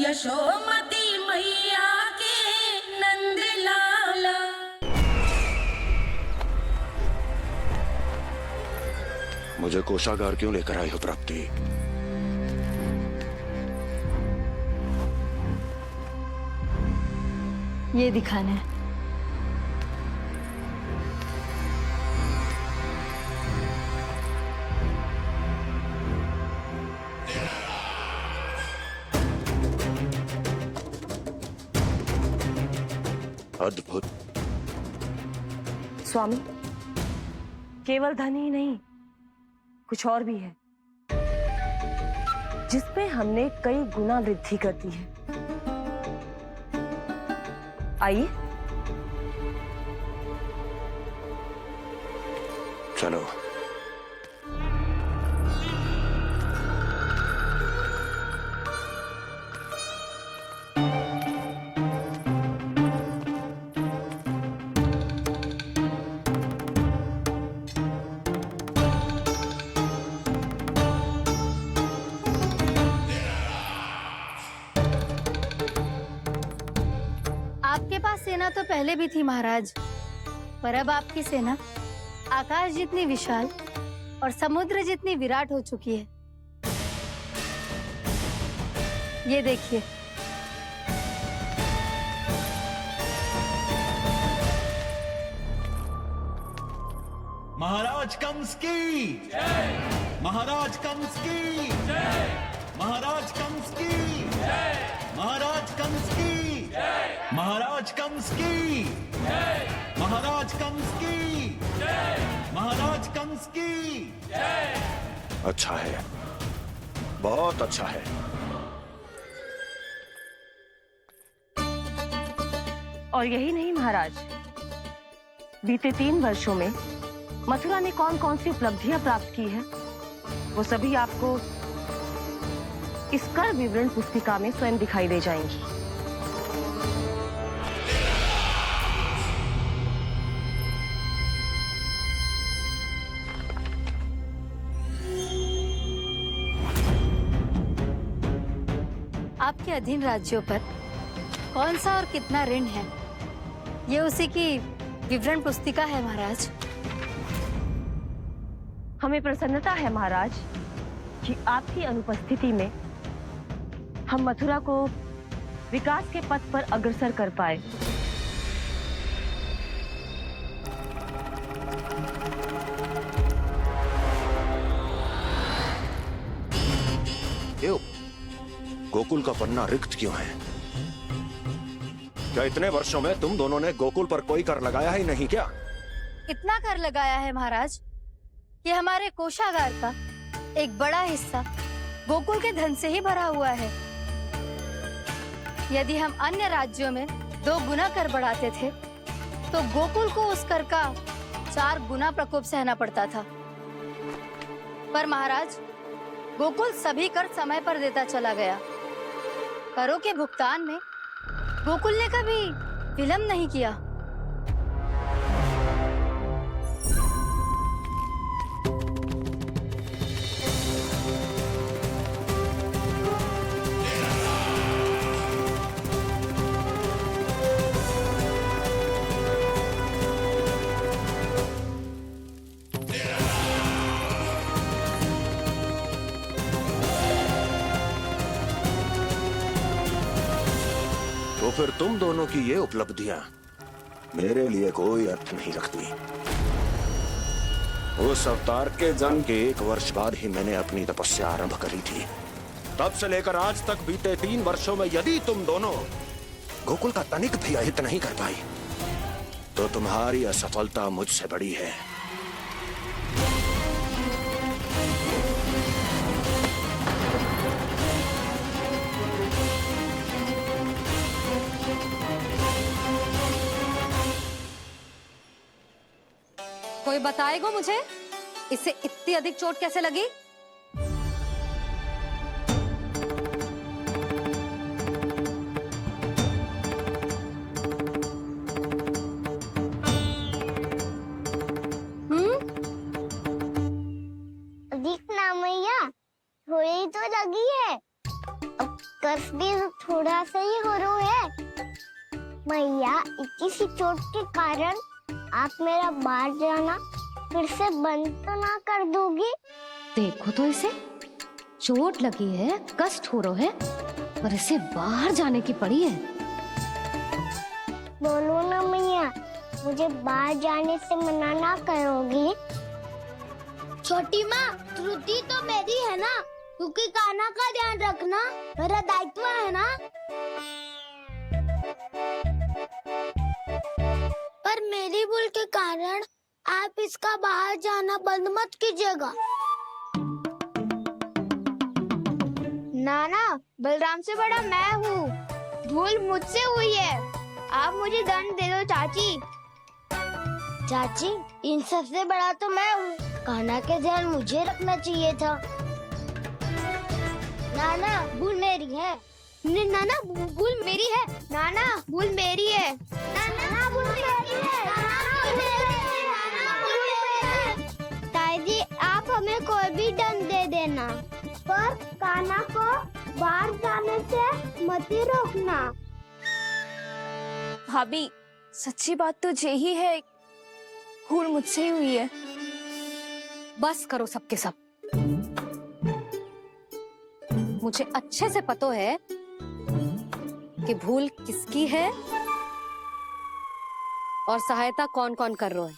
यशोमती मैया के नंद लाला। मुझे कोषागार क्यों लेकर आई हो प्राप्ति? ये दिखाना है। अद्भुत। स्वामी, केवल धन ही नहीं, कुछ और भी है जिसमें हमने कई गुना वृद्धि कर दी है। आइए। चलो। आपके पास सेना तो पहले भी थी महाराज, पर अब आपकी सेना आकाश जितनी विशाल और समुद्र जितनी विराट हो चुकी है। ये देखिए। महाराज कंस की जय। महाराज कंस की जय। महाराज कंस की जय। महाराज कंस की जय। महाराज कंस की जय। महाराज कंस की जय। महाराज कंस की जय। अच्छा है, बहुत अच्छा है। और यही नहीं महाराज, बीते 3 वर्षों में मथुरा ने कौन कौन सी उपलब्धियां प्राप्त की है, वो सभी आपको इस कर विवरण पुस्तिका में स्वयं दिखाई दे जाएंगी। आपके अधीन राज्यों पर कौन सा और कितना ऋण है, ये उसी की विवरण पुस्तिका है महाराज। हमें प्रसन्नता है महाराज कि आपकी अनुपस्थिति में हम मथुरा को विकास के पथ पर अग्रसर कर पाए। क्यों? गोकुल का पन्ना रिक्त क्यों है? क्या इतने वर्षों में तुम दोनों ने गोकुल पर कोई कर लगाया ही नहीं क्या? इतना कर लगाया है महाराज कि हमारे कोषागार का एक बड़ा हिस्सा गोकुल के धन से ही भरा हुआ है। यदि हम अन्य राज्यों में 2 गुना कर बढ़ाते थे, तो गोकुल को उस कर का 4 गुना प्रकोप सहना पड़ता था। पर महाराज, गोकुल सभी कर समय पर देता चला गया। करों के भुगतान में गोकुल ने कभी विलंब नहीं किया। तो फिर तुम दोनों की ये उपलब्धियां मेरे लिए कोई अर्थ नहीं रखती। उस अवतार के जन्म के 1 वर्ष बाद ही मैंने अपनी तपस्या आरंभ करी थी। तब से लेकर आज तक बीते 3 वर्षों में यदि तुम दोनों गोकुल का तनिक भी अहित नहीं कर पाई, तो तुम्हारी असफलता मुझसे बड़ी है। कोई बताएगा मुझे, इसे इतनी अधिक चोट कैसे लगी? अधिक ना मैया, थोड़ी तो लगी है। अब कस भी थोड़ा सा ही हो रहा है। मैया, इतनी सी चोट के कारण आप मेरा बाहर जाना फिर से बंद तो ना कर दोगी? देखो तो इसे, चोट लगी है, कष्ट हो रहा है और इसे बाहर जाने की पड़ी है। बोलो ना मैया, मुझे बाहर जाने से मना ना करोगी? छोटी माँ, त्रुटि तो मेरी है ना, क्योंकि कान्हा का ध्यान रखना मेरा दायित्व है ना। पर मेरी भूल के कारण आप इसका बाहर जाना बंद मत कीजिएगा। नाना, बलराम से बड़ा मैं हूँ, भूल मुझसे हुई है, आप मुझे दंड दे दो चाची। चाची, इन सबसे बड़ा तो मैं हूँ, कान्हा के ध्यान मुझे रखना चाहिए था। नाना, भूल मेरी है। नाना, भूल मेरी है। नाना, भूल मेरी है। नाना, भूल मेरी है। ताई जी, आप हमें कोई भी दंड दे देना, पर कान्हा को बाहर जाने से मत ही रोकना। भाभी, सच्ची बात तो यही है, भूल मुझसे ही हुई है। बस करो सबके सब। मुझे अच्छे से पता है कि भूल किसकी है और सहायता कौन कौन कर रहा है।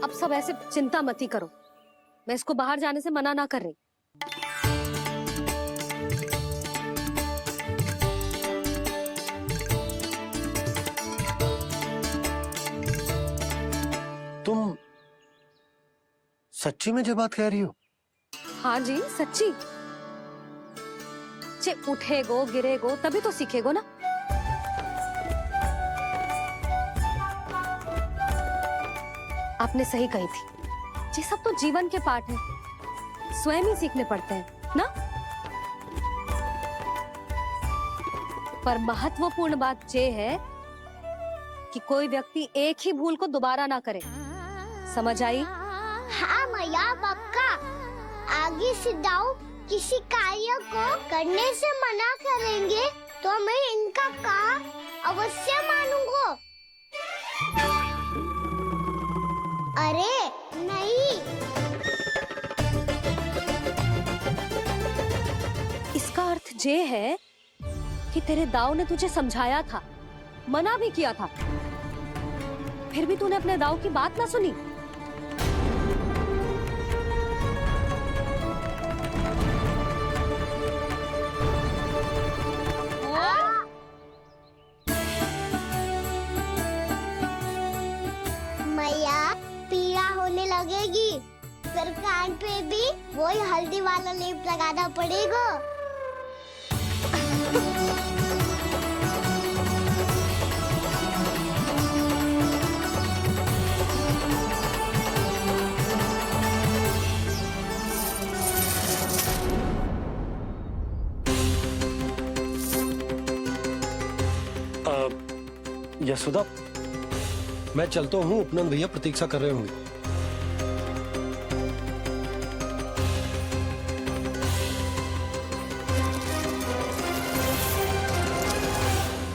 अब सब ऐसे चिंता मत ही करो, मैं इसको बाहर जाने से मना ना कर रही। तुम सच्ची में जो बात कह रही हो? हाँ जी, सच्ची। जे उठेगो गिरेगो तभी तो सीखेगो ना। आपने सही कही थी, ये सब तो जीवन के पाठ हैं, स्वयं ही सीखने पड़ते हैं ना। पर महत्वपूर्ण बात ये है कि कोई व्यक्ति एक ही भूल को दोबारा ना करे, समझ आई? हाँ मैया, पक्का। आगे से दाऊ किसी कार्य को करने से मना करेंगे तो मैं इनका काम अवश्य मानूंगा। अरे नहीं। इसका अर्थ ये है कि तेरे दाऊ ने तुझे समझाया था, मना भी किया था, फिर भी तूने अपने दाऊ की बात ना सुनी। मैया, पीड़ा होने लगेगी, फिर कान पे भी वही हल्दी वाला लेप लगाना पड़ेगा। यशोदा, मैं चलता हूँ, उपनंद भैया प्रतीक्षा कर रहे होंगे।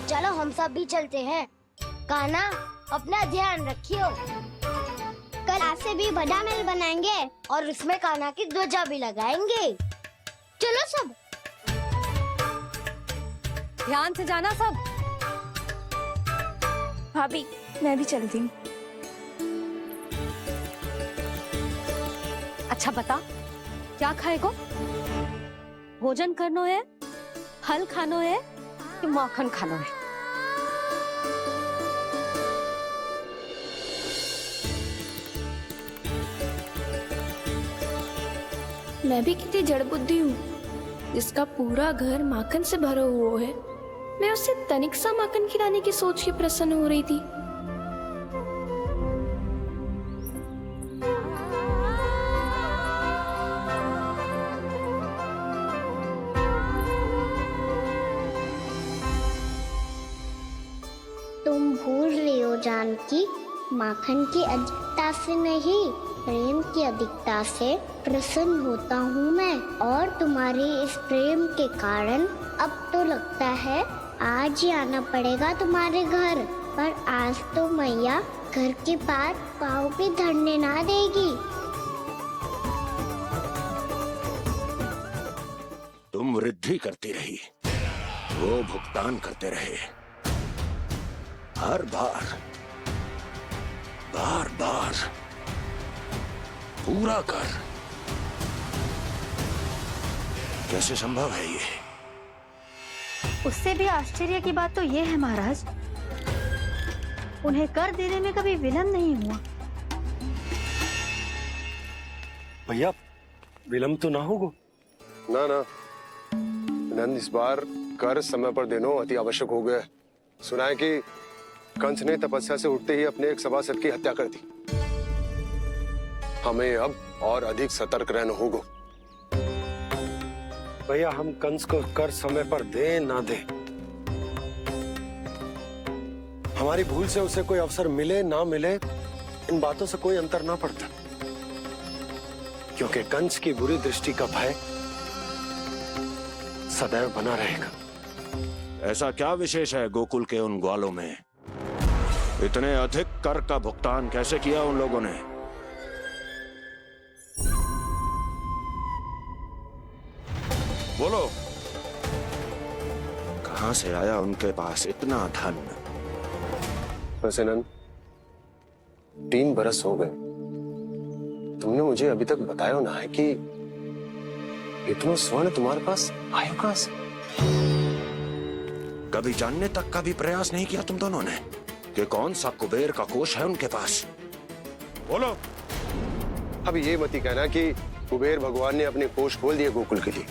चलो हम सब भी चलते हैं। कान्हा, अपना ध्यान रखियो। कल आज से भी बड़ा महल बनाएंगे और उसमें कान्हा की ध्वजा भी लगाएंगे। चलो सब। ध्यान से जाना सब। भाभी, मैं भी चलती हूँ। अच्छा बता, क्या खाएगो? भोजन करनो है, फल खानो है कि माखन खानो है? मैं भी कितनी जड़ बुद्धि हूँ, जिसका पूरा घर माखन से भरा हुआ है। मैं उससे तनिक सा माखन खिलाने की सोच ही प्रसन्न हो रही थी। तुम भूल रही हो जानकी, माखन की अधिकता से नहीं, प्रेम की अधिकता से प्रसन्न होता हूँ मैं। और तुम्हारे इस प्रेम के कारण अब तो लगता है आज ही आना पड़ेगा तुम्हारे घर। पर आज तो मैया घर के पास पाँव भी धरने ना देगी। तुम वृद्धि करती रही, वो भुगतान करते रहे। हर बार बार बार पूरा कर। कैसे संभव है ये? उससे भी आश्चर्य की बात तो ये है महाराज, उन्हें कर देने में कभी विलम्ब नहीं हुआ। भैया विलम्ब तो ना होगा? ना ना नंद, इस बार कर समय पर देना अति आवश्यक हो गया है। सुना है कि कंस ने तपस्या से उठते ही अपने एक सभासद की हत्या कर दी। हमें अब और अधिक सतर्क रहना होगा। भैया हम कंस को कर समय पर दे ना दे, हमारी भूल से उसे कोई अवसर मिले ना मिले, इन बातों से कोई अंतर ना पड़ता। क्योंकि कंस की बुरी दृष्टि का भय सदैव बना रहेगा। ऐसा क्या विशेष है गोकुल के उन ग्वालों में? इतने अधिक कर का भुगतान कैसे किया उन लोगों ने? बोलो, कहां से आया उनके पास इतना धन? वैसे नंद, 3 बरस हो गए, तुमने मुझे अभी तक बताया ना है कि इतना स्वर्ण तुम्हारे पास आया कहां से? कभी जानने तक का भी प्रयास नहीं किया तुम दोनों ने कि कौन सा कुबेर का कोष है उनके पास? बोलो। अब ये मत ही कहना कि कुबेर भगवान ने अपने कोष खोल दिए गोकुल के लिए।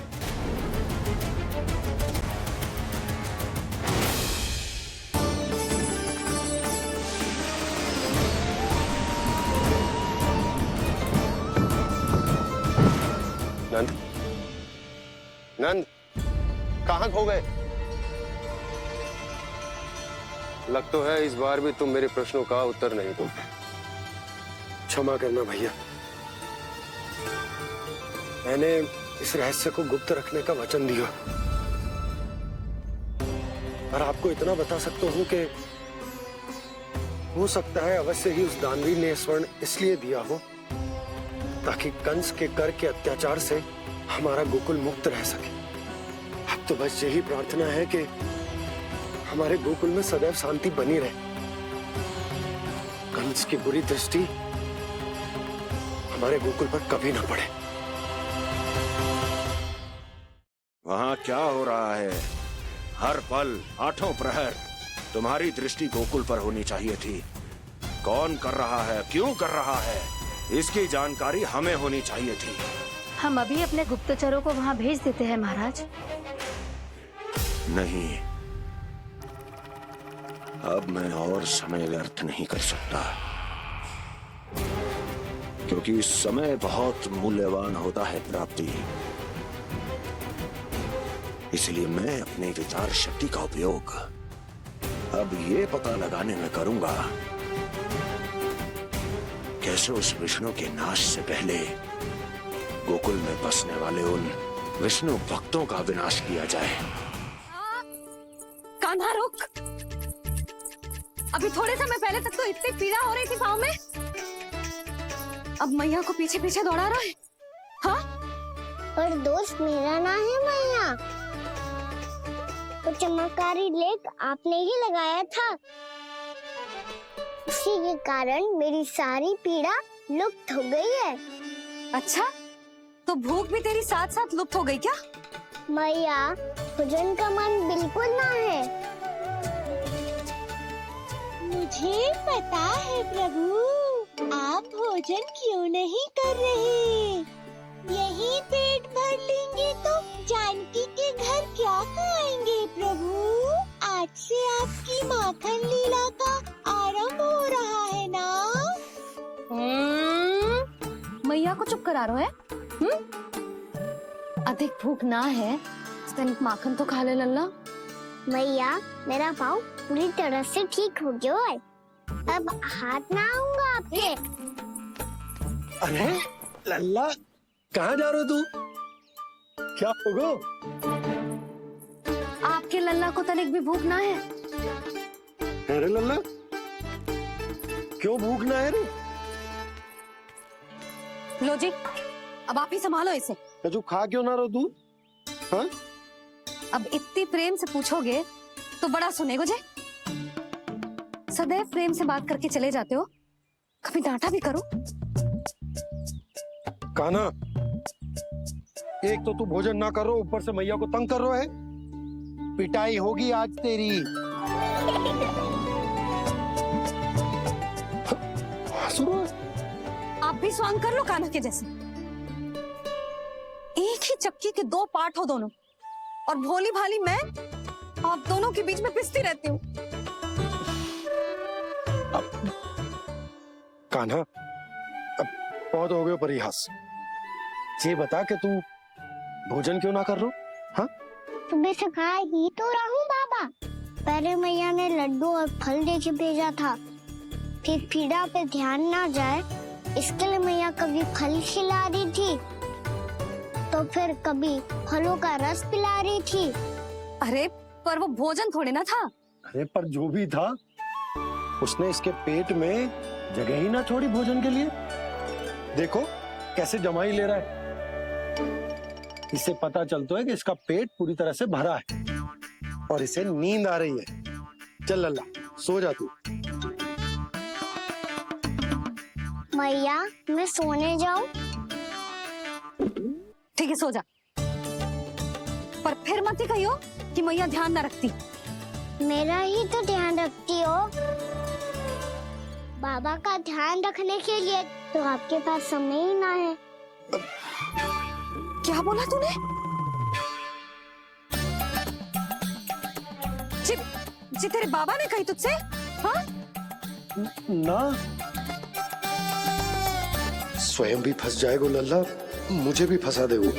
नंद, नंद, कहां खो गए? लग तो है इस बार भी तुम मेरे प्रश्नों का उत्तर नहीं दोगे। क्षमा करना भैया, मैंने इस रहस्य को गुप्त रखने का वचन दिया। पर आपको इतना बता सकता हूं कि हो सकता है अवश्य ही उस दानवी ने स्वर्ण इसलिए दिया हो ताकि कंस के कर के अत्याचार से हमारा गोकुल मुक्त रह सके। अब तो बस यही प्रार्थना है कि हमारे गोकुल में सदैव शांति बनी रहे, कंस की बुरी दृष्टि हमारे गोकुल पर कभी ना पड़े। वहां क्या हो रहा है? हर पल, आठों प्रहर तुम्हारी दृष्टि गोकुल पर होनी चाहिए थी। कौन कर रहा है, क्यों कर रहा है, इसकी जानकारी हमें होनी चाहिए थी। हम अभी अपने गुप्तचरों को वहां भेज देते हैं महाराज। नहीं, अब मैं और समय व्यर्थ नहीं कर सकता, क्योंकि समय बहुत मूल्यवान होता है प्राप्ति। इसलिए मैं अपने विचार शक्ति का उपयोग अब ये पता लगाने में करूंगा कैसे उस विष्णु के नाश से पहले गोकुल में बसने वाले उन विष्णु भक्तों का विनाश किया जाए। कान्हा रुक, अभी थोड़े समय पहले तक तो इतनी पीड़ा हो रही थी पाँव में, अब मैया को पीछे पीछे दौड़ा रहा है। हाँ, पर दोस्त मेरा ना है मैया, तो चमत्कारी लेख आपने ही लगाया था। उसी के कारण मेरी सारी पीड़ा लुप्त हो गई है। अच्छा, तो भूख भी तेरी साथ साथ लुप्त हो गई क्या? मैया, भोजन का मन बिल्कुल ना है। मुझे पता है प्रभु, आप भोजन क्यों नहीं कर रहे। यही पेट भर लेंगे तो जानकी के घर क्या खाएंगे प्रभु। आज से आपकी माखन लीला का आरंभ हो रहा है ना। मैया को चुप करा रहा है। अधिक भूख ना है, तनिक माखन तो खा ले लल्ला। मैया, मेरा पाँव पूरी तरह से ठीक हो गया है। अब हाथ ना आऊंगा आपके। अरे लल्ला, कहाँ जा रहे हो तू? क्या होगो? आपके लल्ला को तनिक भी भूख ना है? अरे लल्ला, क्यों भूख ना है रे? लो जी, अब आप ही संभालो इसे। तू खा क्यों ना रहो तू? हाँ? अब इतनी प्रेम से पूछोगे तो बड़ा सुनेगो जे। सदैव प्रेम से बात करके चले जाते हो, कभी डांटा भी करो। काना, एक तो तू भोजन ना करो, ऊपर से मैया को तंग कर रहा है। पिटाई होगी आज तेरी। आप भी स्वांग कर लो कान्हा के जैसे। एक ही चक्की के दो पार्ट हो दोनों, और भोली भाली मैं आप दोनों के बीच में पिसती रहती हूँ। कान्हा, अब बहुत हो गए परिहास। ये बता कि तू भोजन क्यों ना कर रो? हाँ? सुबह से खा ही तो रहा हूँ बाबा। पहले मैया ने लड्डू और फल दे के भेजा था, फिर पीड़ा पे ध्यान ना जाए इसके लिए मैया कभी फल खिला रही थी, तो फिर कभी फलों का रस पिला रही थी। अरे पर वो भोजन थोड़े ना था। अरे पर जो भी था, उसने इसके पेट में जगह ही ना छोड़ी भोजन के लिए। देखो कैसे जमाई ले रहा है। इससे पता चलता है कि इसका पेट पूरी तरह से भरा है और इसे नींद आ रही है। चल लल्ला, सो जा तू। मैया, मैं सोने जाऊं? ठीक है, सो जा, पर फिर मत ही कहियो कि मैया ध्यान ना रखती। मेरा ही तो ध्यान रखती हो। बाबा का ध्यान रखने के लिए तो आपके पास समय ही ना है। क्या बोला तूने? जी तेरे बाबा ने कही तुझसे? हाँ? ना, स्वयं भी फंस जाएगा लल्ला, मुझे भी फंसा देगो।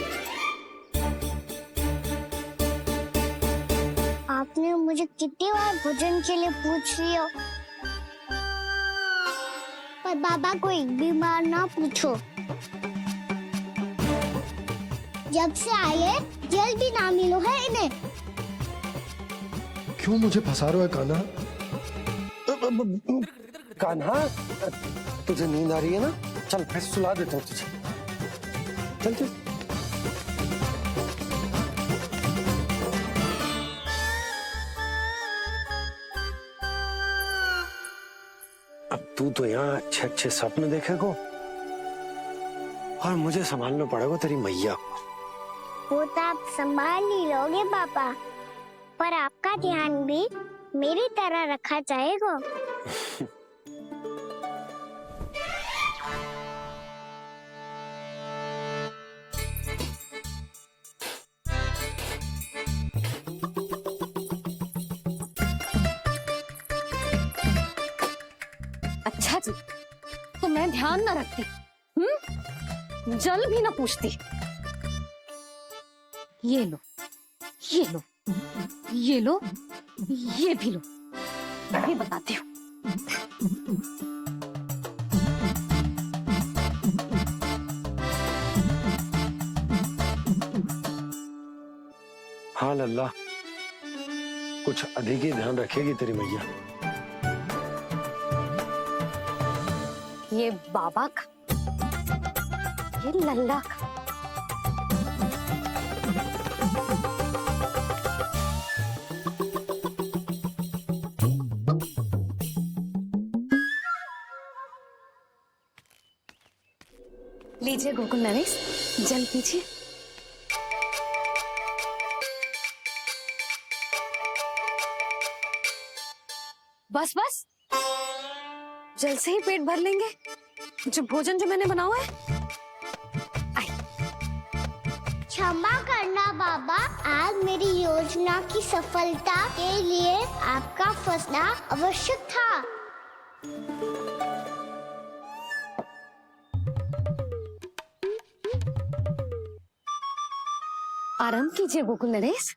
आपने मुझे कितनी बार भोजन के लिए पूछ लिया, पर बाबा को एक भी बार ना पूछो। जब से आए जल भी ना मिलो है इन्हें। क्यों मुझे फंसा रहा है कान्हा? कान्हा, तुझे नींद आ रही है ना? चल मैं सुला देता हूँ तुझे। चल चल। अब तू तो यहाँ अच्छे अच्छे सपने देखेगा और मुझे संभालना पड़ेगा तेरी मैया को। वो तो आप संभाल ही लोगे पापा, पर आपका ध्यान भी मेरी तरह रखा जाएगा। अच्छा जी, तो मैं ध्यान ना रखती, जल भी ना पूछती। ये लो, ये लो, ये लो, ये भी लो, मैं भी बताती हूँ। हाँ लल्ला, कुछ अधिक ही ध्यान रखेगी तेरी मैया। ये बाबा का, ये लल्ला का। लीजिए गोकुल नरेश, जल पीजिए। बस बस, जल से ही पेट भर लेंगे। जो भोजन जो मैंने बनाया है। क्षमा करना बाबा, आज मेरी योजना की सफलता के लिए आपका फंसना आवश्यक था। आराम कीजिए गोकुल नरेश।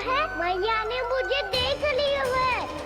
है मैया ने मुझे देख लिया है।